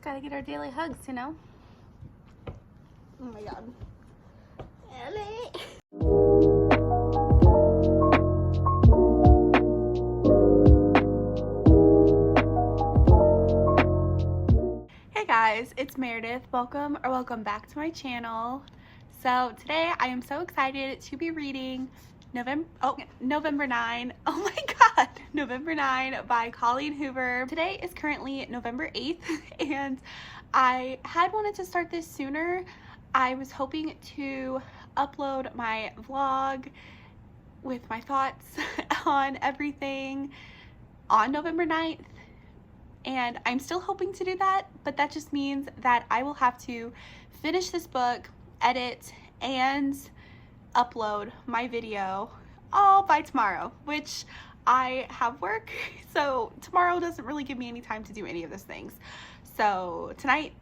Gotta get our daily hugs, you know? Oh my god. Ellie! Hey guys, it's Meredith. Welcome back to my channel. So today I am so excited to be reading November 9. Oh my god, November 9 by Colleen Hoover. Today is currently November 8th and I had wanted to start this sooner. I was hoping to upload my vlog with my thoughts on everything on November 9th, and I'm still hoping to do that, but that just means that I will have to finish this book, edit, and upload my video all by tomorrow, which I have work, so tomorrow doesn't really give me any time to do any of those things. So tonight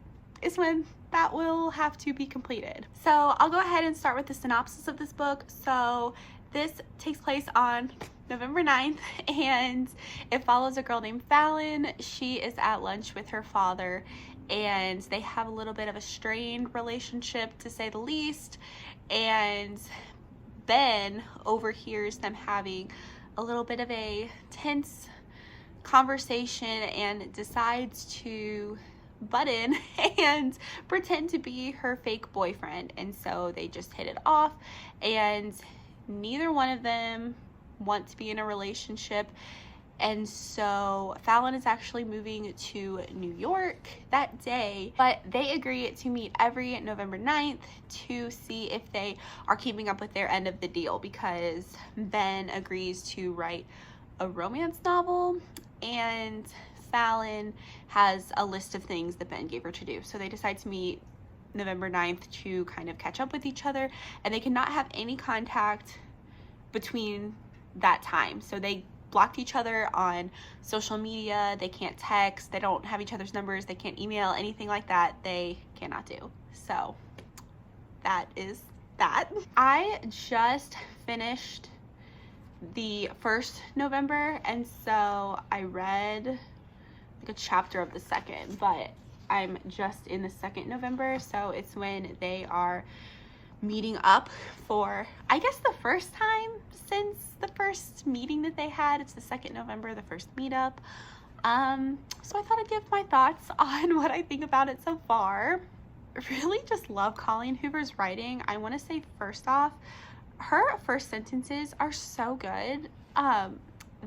is when that will have to be completed. So I'll go ahead and start with the synopsis of this book. So this takes place on November 9th and it follows a girl named Fallon. She is at lunch with her father and they have a little bit of a strained relationship, to say the least, and Ben overhears them having a little bit of a tense conversation and decides to butt in and pretend to be her fake boyfriend. And so they just hit it off, and neither one of them want to be in a relationship. And so Fallon is actually moving to New York that day, but they agree to meet every November 9th to see if they are keeping up with their end of the deal, because Ben agrees to write a romance novel and Fallon has a list of things that Ben gave her to do. So they decide to meet November 9th to kind of catch up with each other, and they cannot have any contact between that time. So they blocked each other on social media, they can't text, they don't have each other's numbers, they can't email, anything like that they cannot do. So that is that. I just finished the first November, and so I read like a chapter of the second, but I'm just in the second November, so it's when they are meeting up for, I guess, the first time since the first meeting that they had. It's the second November, the first meetup. So I thought I'd give my thoughts on what I think about it so far. I really just love Colleen Hoover's writing. I want to say, first off, her first sentences are so good.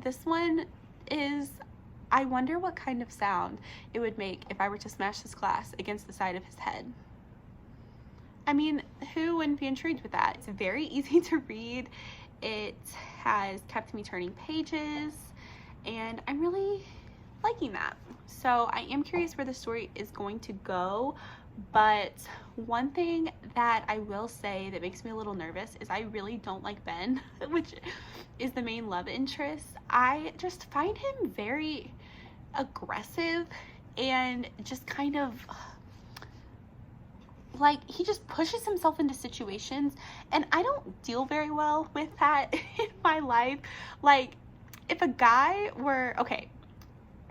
This one is, I wonder what kind of sound it would make if I were to smash this glass against the side of his head. I mean, who wouldn't be intrigued with that? It's very easy to read. It has kept me turning pages, and I'm really liking that. So I am curious where the story is going to go, but one thing that I will say that makes me a little nervous is I really don't like Ben, which is the main love interest. I just find him very aggressive and just kind of like, he just pushes himself into situations, and I don't deal very well with that in my life. Like, if a guy were, okay,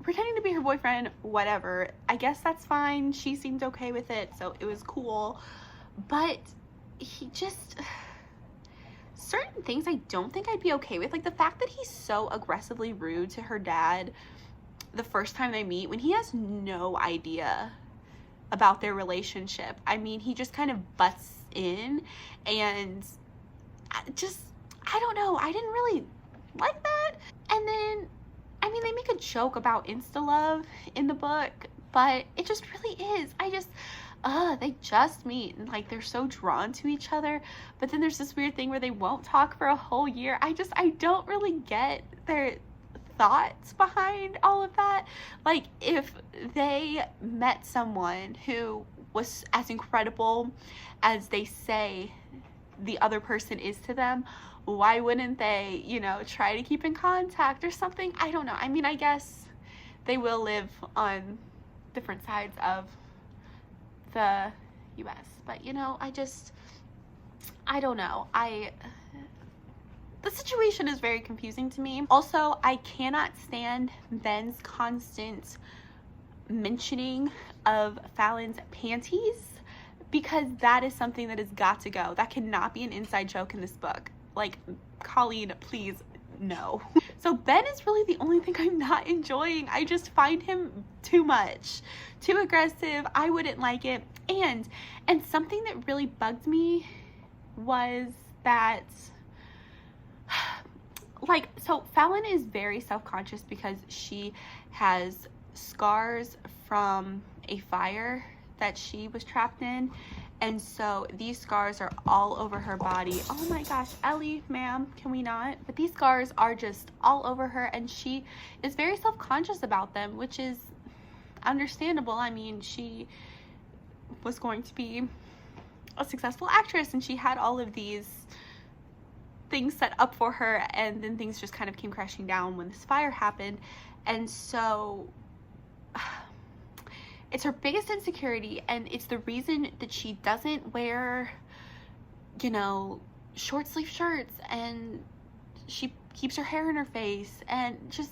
pretending to be her boyfriend, whatever, I guess that's fine. She seemed okay with it, so it was cool. But he just, certain things I don't think I'd be okay with. Like the fact that he's so aggressively rude to her dad the first time they meet, when he has no idea about their relationship. I mean, he just kind of butts in, and I don't know, I didn't really like that. And then, I mean, they make a joke about insta love in the book, but it just really is. They just meet and like they're so drawn to each other, but then there's this weird thing where they won't talk for a whole year. I don't really get their thoughts behind all of that. Like, if they met someone who was as incredible as they say the other person is to them, why wouldn't they, you know, try to keep in contact or something? I don't know. I mean, I guess they will live on different sides of the US, but you know, I don't know. The situation is very confusing to me. Also, I cannot stand Ben's constant mentioning of Fallon's panties, because that is something that has got to go. That cannot be an inside joke in this book. Like, Colleen, please, no. So Ben is really the only thing I'm not enjoying. I just find him too much, too aggressive. I wouldn't like it. And something that really bugged me was that, like, so Fallon is very self-conscious because she has scars from a fire that she was trapped in, and so these scars are all over her body. Oh my gosh, Ellie, ma'am, can we not? But these scars are just all over her, and she is very self-conscious about them, which is understandable. I mean, she was going to be a successful actress, and she had all of these things set up for her, and then things just kind of came crashing down when this fire happened. And so it's her biggest insecurity, and it's the reason that she doesn't wear, you know, short sleeve shirts, and she keeps her hair in her face, and just,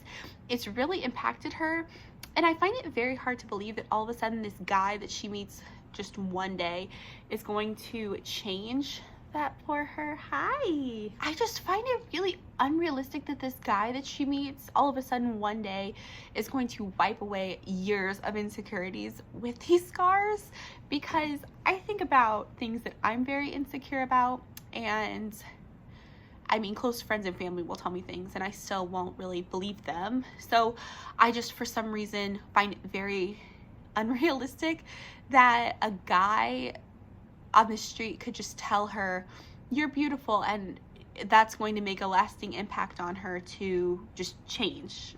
it's really impacted her. And I find it very hard to believe that all of a sudden this guy that she meets just one day is going to change that for her. Hi. I just find it really unrealistic that this guy that she meets all of a sudden one day is going to wipe away years of insecurities with these scars, because I think about things that I'm very insecure about, and I mean, close friends and family will tell me things and I still won't really believe them. So I just, for some reason, find it very unrealistic that a guy on the street could just tell her, you're beautiful, and that's going to make a lasting impact on her to just change.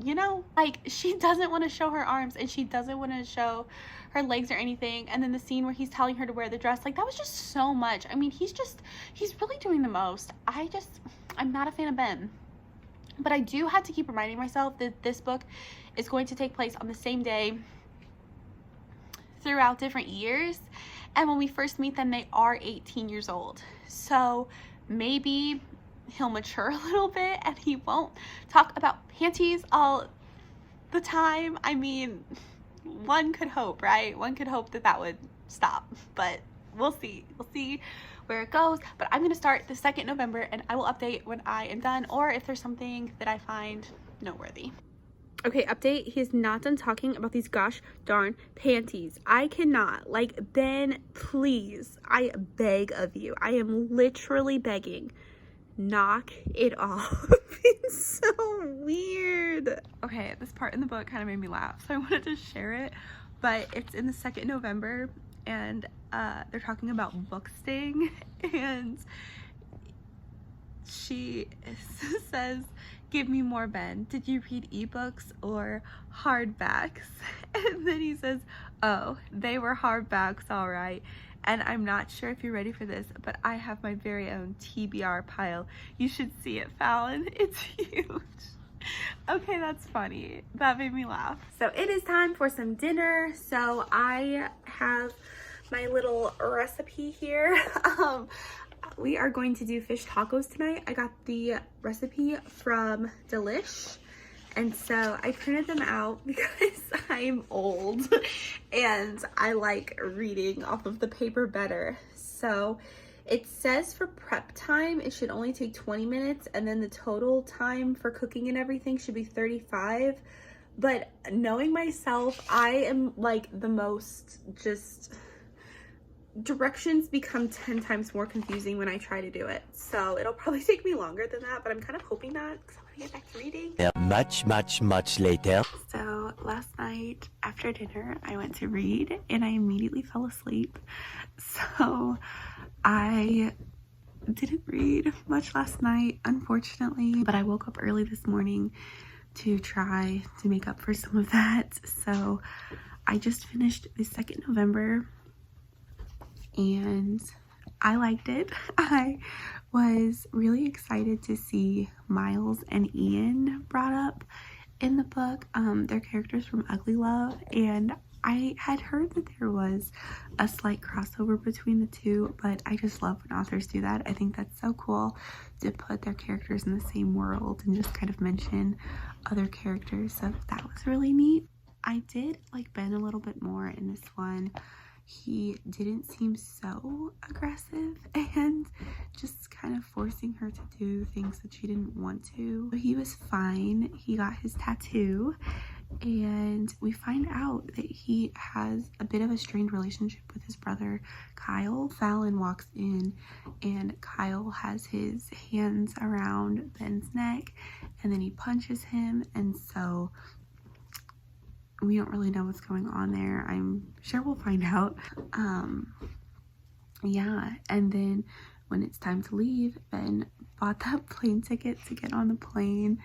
You know, like, she doesn't want to show her arms, and she doesn't want to show her legs or anything. And then the scene where he's telling her to wear the dress, like, that was just so much. I mean, he's really doing the most. I'm not a fan of Ben. But I do have to keep reminding myself that this book is going to take place on the same day throughout different years. And when we first meet them, they are 18 years old. So maybe he'll mature a little bit and he won't talk about panties all the time. I mean, one could hope, right? One could hope that that would stop, but we'll see. We'll see where it goes. But I'm going to start the 2nd November, and I will update when I am done, or if there's something that I find noteworthy. Okay, update. He is not done talking about these gosh darn panties. I cannot. Like, Ben, please. I beg of you. I am literally begging. Knock it off. It's so weird. Okay, this part in the book kind of made me laugh, so I wanted to share it. But it's in the 2nd November, and they're talking about book sting, and she says, give me more, Ben. Did you read ebooks or hardbacks? And then he says, oh, they were hardbacks, all right. And I'm not sure if you're ready for this, but I have my very own TBR pile. You should see it, Fallon. It's huge. Okay, that's funny. That made me laugh. So it is time for some dinner. So I have my little recipe here. We are going to do fish tacos tonight. I got the recipe from Delish, and so I printed them out because I'm old and I like reading off of the paper better. So it says for prep time it should only take 20 minutes, and then the total time for cooking and everything should be 35. But knowing myself, I am like the most just... directions become 10 times more confusing when I try to do it. So it'll probably take me longer than that, but I'm kind of hoping not because I want to get back to reading. Much later. So last night after dinner, I went to read and I immediately fell asleep. So I didn't read much last night, unfortunately, but I woke up early this morning to try to make up for some of that. So I just finished the 2nd November. And I liked it. I was really excited to see Miles and Ian brought up in the book. They're characters from Ugly Love, and I had heard that there was a slight crossover between the two, but I just love when authors do that. I think that's so cool to put their characters in the same world and just kind of mention other characters, so that was really neat. I did like Ben a little bit more in this one. He didn't seem so aggressive and just kind of forcing her to do things that she didn't want to. He was fine. He got his tattoo, and we find out that he has a bit of a strained relationship with his brother Kyle. Fallon walks in and Kyle has his hands around Ben's neck and then he punches him, and so we don't really know what's going on there. I'm sure we'll find out. Yeah, and then when it's time to leave, Ben bought that plane ticket to get on the plane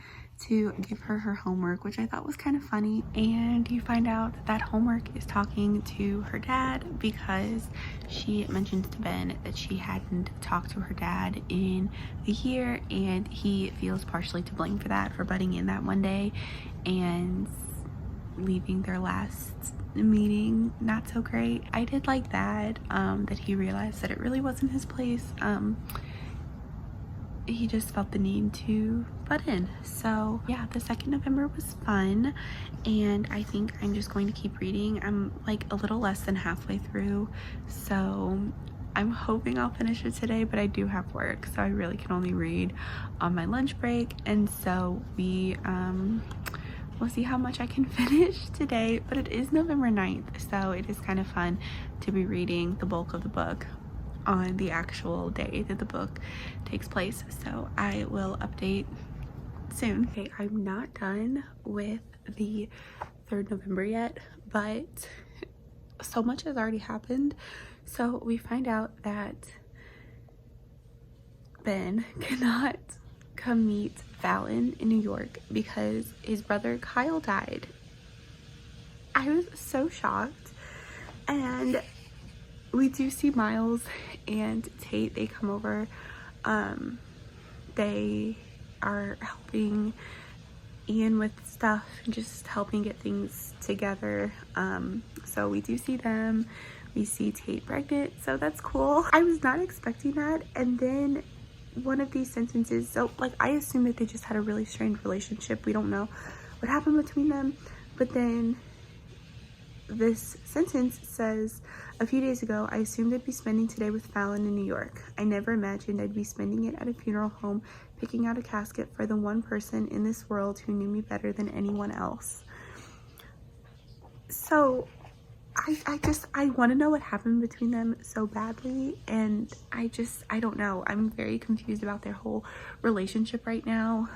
to give her her homework, which I thought was kind of funny. And you find out that homework is talking to her dad because she mentions to Ben that she hadn't talked to her dad in a year, and he feels partially to blame for that, for butting in that one day and leaving their last meeting not so great. I did like that, that he realized that it really wasn't his place. He just felt the need to butt in. So yeah, the 2nd November was fun, and I think I'm just going to keep reading. I'm like a little less than halfway through, so I'm hoping I'll finish it today, but I do have work, so I really can only read on my lunch break. And so we'll see how much I can finish today, but it is November 9th, so it is kind of fun to be reading the bulk of the book on the actual day that the book takes place. So I will update soon. Okay, I'm not done with the 3rd November yet, but so much has already happened. So we find out that Ben cannot come meet Fallon in New York because his brother Kyle died. I was so shocked. And we do see Miles and Tate. They come over. They are helping Ian with stuff and just helping get things together. So we do see them. We see Tate pregnant, so that's cool. I was not expecting that. And then one of these sentences, so like I assumed that they just had a really strained relationship. We don't know what happened between them, but then this sentence says, a few days ago, I assumed I'd be spending today with Fallon in New York. I never imagined I'd be spending it at a funeral home, picking out a casket for the one person in this world who knew me better than anyone else. So I want to know what happened between them so badly, and I don't know. I'm very confused about their whole relationship right now.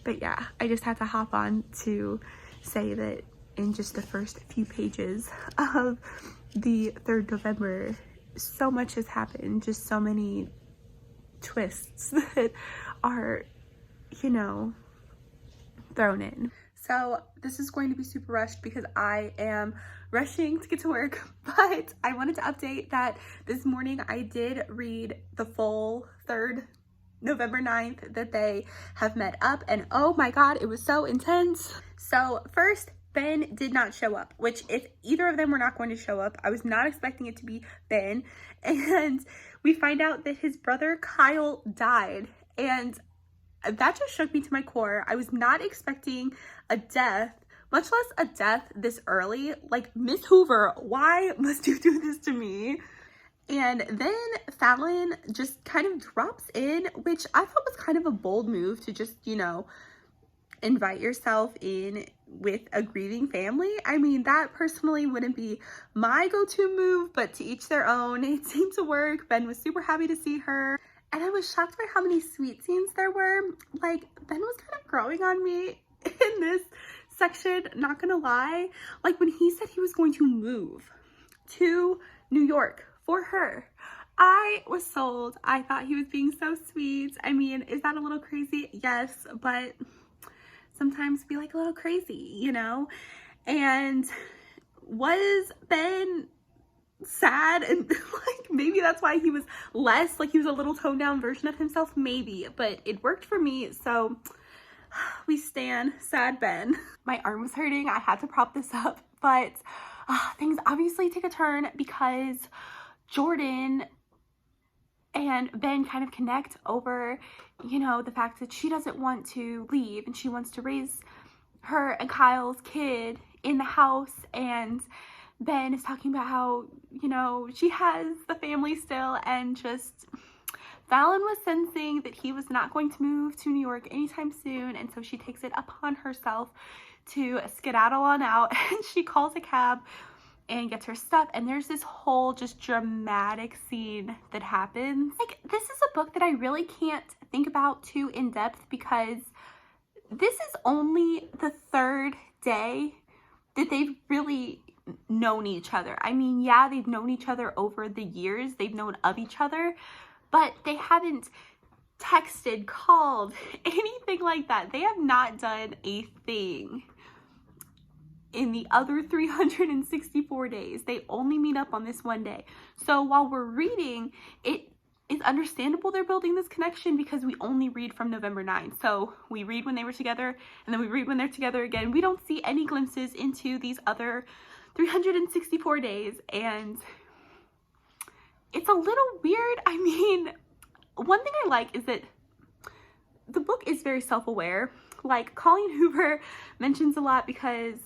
But yeah, I just had to hop on to say that in just the first few pages of the 3rd November, so much has happened, just so many twists that are, you know, thrown in. So this is going to be super rushed because I am rushing to get to work, but I wanted to update that this morning I did read the full 3rd November 9th that they have met up, and oh my god, it was so intense. So first, Ben did not show up, which if either of them were not going to show up, I was not expecting it to be Ben. And we find out that his brother Kyle died, and that just shook me to my core. I was not expecting a death, much less a death this early. Like, Miss Hoover, why must you do this to me? And then Fallon just kind of drops in, which I thought was kind of a bold move to just, you know, invite yourself in with a grieving family. I mean, that personally wouldn't be my go-to move, but to each their own. It seemed to work. Ben was super happy to see her. And I was shocked by how many sweet scenes there were. Like, Ben was kind of growing on me in this section, not gonna lie. Like, when he said he was going to move to New York for her, I was sold. I thought he was being so sweet. I mean, is that a little crazy? Yes, but sometimes be like a little crazy, you know? And was Ben sad? And like, maybe that's why he was less, like he was a little toned down version of himself, maybe, but it worked for me. So we stan sad Ben. My arm was hurting. I had to prop this up, but things obviously take a turn because Jordan and Ben kind of connect over, you know, the fact that she doesn't want to leave and she wants to raise her and Kyle's kid in the house, and Ben is talking about how, you know, she has the family still, and just Fallon was sensing that he was not going to move to New York anytime soon, and so she takes it upon herself to skedaddle on out, and she calls a cab and gets her stuff, and there's this whole just dramatic scene that happens. Like, this is a book that I really can't think about too in depth, because this is only the third day that they've really known each other. I mean, yeah, they've known each other over the years, they've known of each other, but they haven't texted, called, anything like that. They have not done a thing in the other 364 days. They only meet up on this one day. So while we're reading, it is understandable they're building this connection, because we only read from November 9. So we read when they were together, and then we read when they're together again. We don't see any glimpses into these other 364 days, and it's a little weird. I mean, one thing I like is that the book is very self-aware. Like, Colleen Hoover mentions a lot, because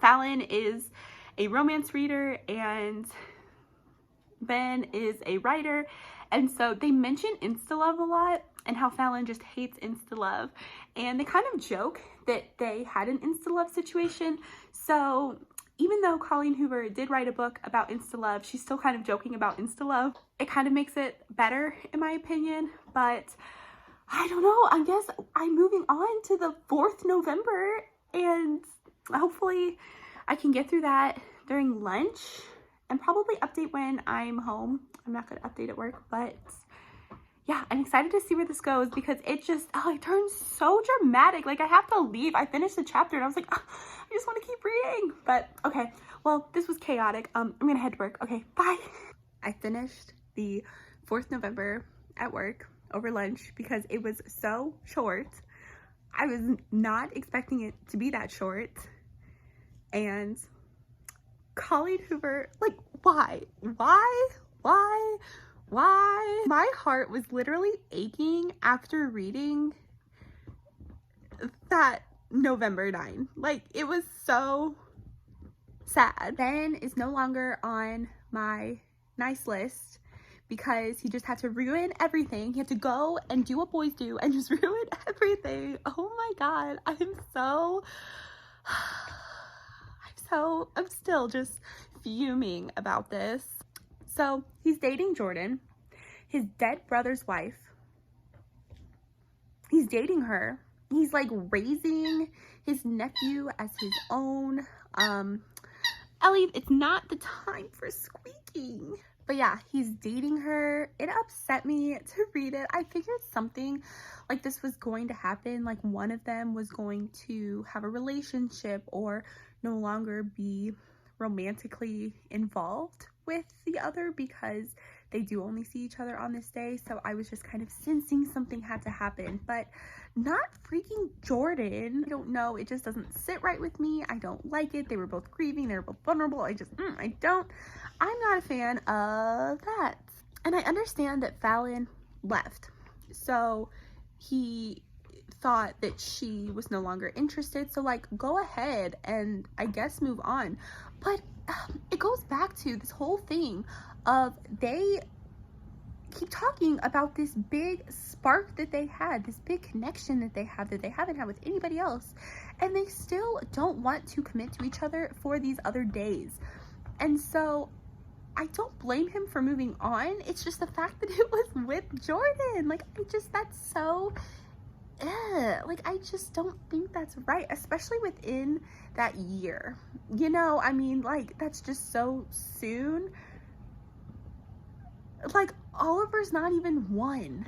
Fallon is a romance reader and Ben is a writer, and so they mention insta-love a lot and how Fallon just hates insta-love, and they kind of joke that they had an insta-love situation. So even though Colleen Hoover did write a book about insta-love, she's still kind of joking about insta-love. It kind of makes it better, in my opinion, but I don't know. I guess I'm moving on to the 4th November, and hopefully I can get through that during lunch, and probably update when I'm home. I'm not going to update at work, but yeah, I'm excited to see where this goes, because it just, oh, it turns so dramatic. Like, I have to leave. I finished the chapter and I was like, oh, I just want to keep reading. But okay, well, this was chaotic. I'm going to head to work. Okay, bye. I finished the 4th November at work over lunch because it was so short. I was not expecting it to be that short. And Colleen Hoover, like, why? My heart was literally aching after reading that November 9. Like, it was so sad. Ben is no longer on my nice list because he just had to ruin everything. He had to go and do what boys do and just ruin everything. Oh my God, I'm still just fuming about this. So he's dating Jordan, his dead brother's wife. He's dating her. He's like raising his nephew as his own. Ellie, it's not the time for squeaking. But yeah, he's dating her. It upset me to read it. I figured something like this was going to happen. Like, one of them was going to have a relationship or no longer be romantically involved with the other, because they do only see each other on this day. So I was just kind of sensing something had to happen, but not freaking Jordan. I don't know. It just doesn't sit right with me. I don't like it. They were both grieving. They were both vulnerable. I'm not a fan of that. And I understand that Fallon left. So he thought that she was no longer interested. So, like, go ahead and I guess move on. But it goes back to this whole thing of they keep talking about this big spark that they had, this big connection that they have that they haven't had with anybody else, and they still don't want to commit to each other for these other days. And so I don't blame him for moving on. It's just the fact that it was with Jordan. Like, that's so like, I just don't think that's right, especially within that year. You know, I mean, like, that's just so soon. Like, Oliver's not even 1,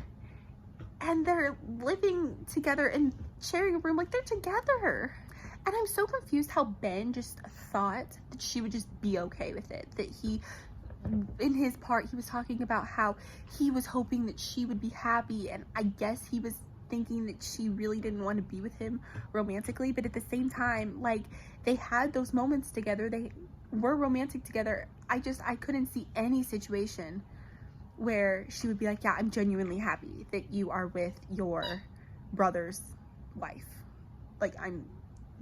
and they're living together and sharing a room. Like, they're together. And I'm so confused how Ben just thought that she would just be okay with it. That he, in his part, he was talking about how he was hoping that she would be happy, and I guess he was thinking that she really didn't want to be with him romantically. But at the same time, like, they had those moments together. They were romantic together. I couldn't see any situation where she would be like, yeah, I'm genuinely happy that you are with your brother's wife. Like,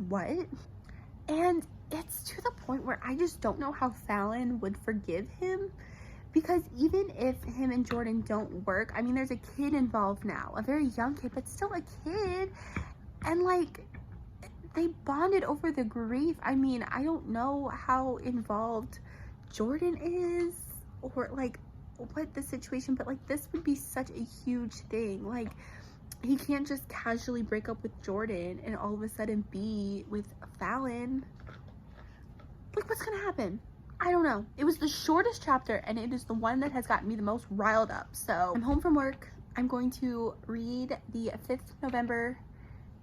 what? And it's to the point where I just don't know how Fallon would forgive him, because even if him and Jordan don't work, I mean, there's a kid involved now, a very young kid, but still a kid, and like, they bonded over the grief. I mean, I don't know how involved Jordan is, or like what the situation, but like, this would be such a huge thing. Like, he can't just casually break up with Jordan and all of a sudden be with Fallon. Like, what's gonna happen? I don't know. It was the shortest chapter, and it is the one that has gotten me the most riled up. So I'm home from work. I'm going to read the 5th November,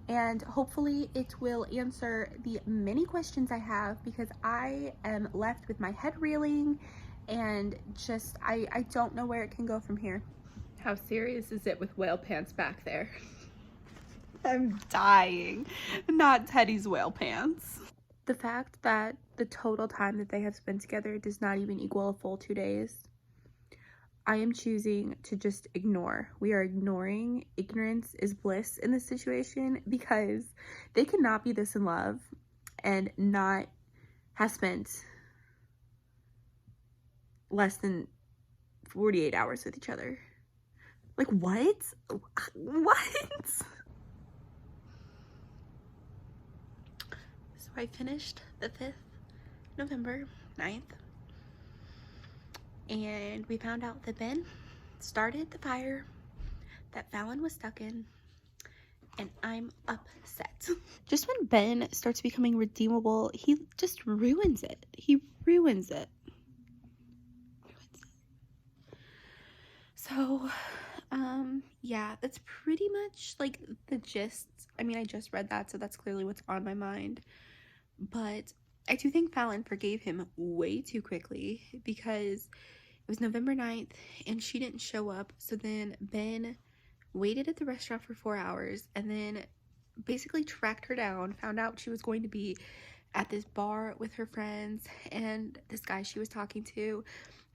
and hopefully it will answer the many questions I have, because I am left with my head reeling, and just I don't know where it can go from here. How serious is it with whale pants back there? I'm dying. Not Teddy's whale pants. The fact that the total time that they have spent together does not even equal a full 2 days, I am choosing to just ignore. We are ignoring. Ignorance is bliss in this situation, because they cannot be this in love and not have spent less than 48 hours with each other. Like, what? What? So I finished the 5th November 9th, and we found out that Ben started the fire that Fallon was stuck in, and I'm upset. Just when Ben starts becoming redeemable, he just ruins it. He ruins it. So, yeah, that's pretty much like the gist. I mean, I just read that, so that's clearly what's on my mind. But I do think Fallon forgave him way too quickly, because it was November 9th and she didn't show up. So then Ben waited at the restaurant for 4 hours and then basically tracked her down, found out she was going to be at this bar with her friends and this guy she was talking to.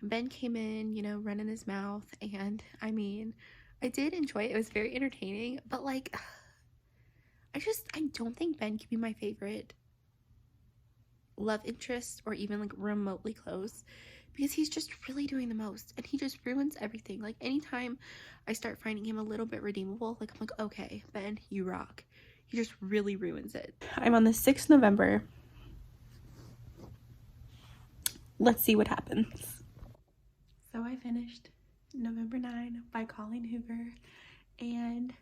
Ben came in, you know, running his mouth, and I mean, I did enjoy it. It was very entertaining, but like, I don't think Ben could be my favorite love interest, or even like remotely close, because he's just really doing the most and he just ruins everything. Like, anytime I start finding him a little bit redeemable, like, I'm like, okay, Ben, you rock. He just really ruins it. I'm on the 6th November. Let's see what happens. So I finished November 9 by Colleen Hoover, and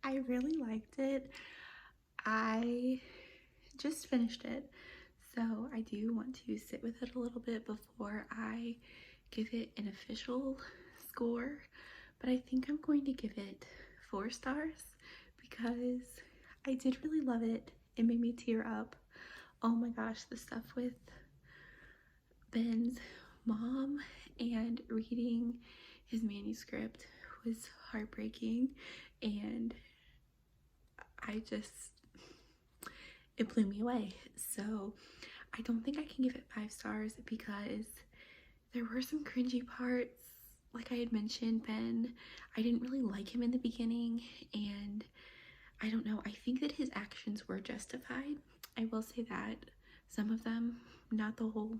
I really liked it. I just finished it, so I do want to sit with it a little bit before I give it an official score, but I think I'm going to give it 4 stars, because I did really love it. It made me tear up. Oh my gosh, the stuff with Ben's mom and reading his manuscript was heartbreaking, and it blew me away. So I don't think I can give it 5 stars, because there were some cringy parts. Like I had mentioned, Ben, I didn't really like him in the beginning, and I don't know, I think that his actions were justified. I will say that. Some of them, not the whole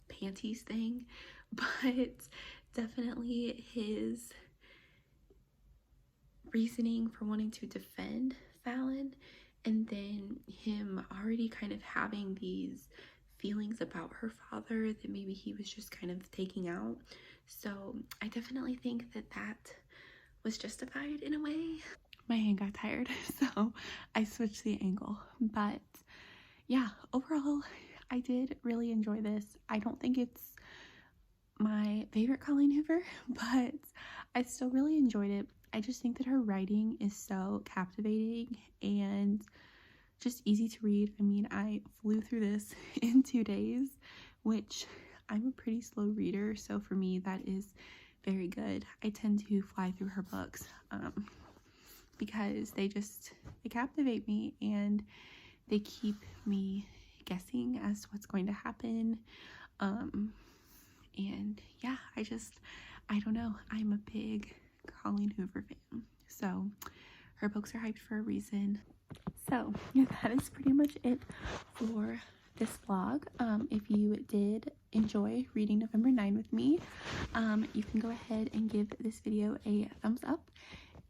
panties thing, but definitely his reasoning for wanting to defend Fallon, and then him already kind of having these feelings about her father that maybe he was just kind of taking out. So I definitely think that that was justified in a way. My hand got tired, so I switched the angle. But yeah, overall, I did really enjoy this. I don't think it's my favorite Colleen Hoover, but I still really enjoyed it. I just think that her writing is so captivating and just easy to read. I mean, I flew through this in 2 days, which I'm a pretty slow reader, so for me that is very good. I tend to fly through her books because they captivate me, and they keep me guessing as to what's going to happen. And yeah, I don't know, I'm a big Colleen Hoover fan, so her books are hyped for a reason. So that is pretty much it for this vlog. If you did enjoy reading November 9 with me, you can go ahead and give this video a thumbs up,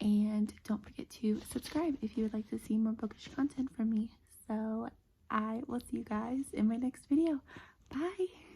and don't forget to subscribe if you would like to see more bookish content from me. So I will see you guys in my next video. Bye!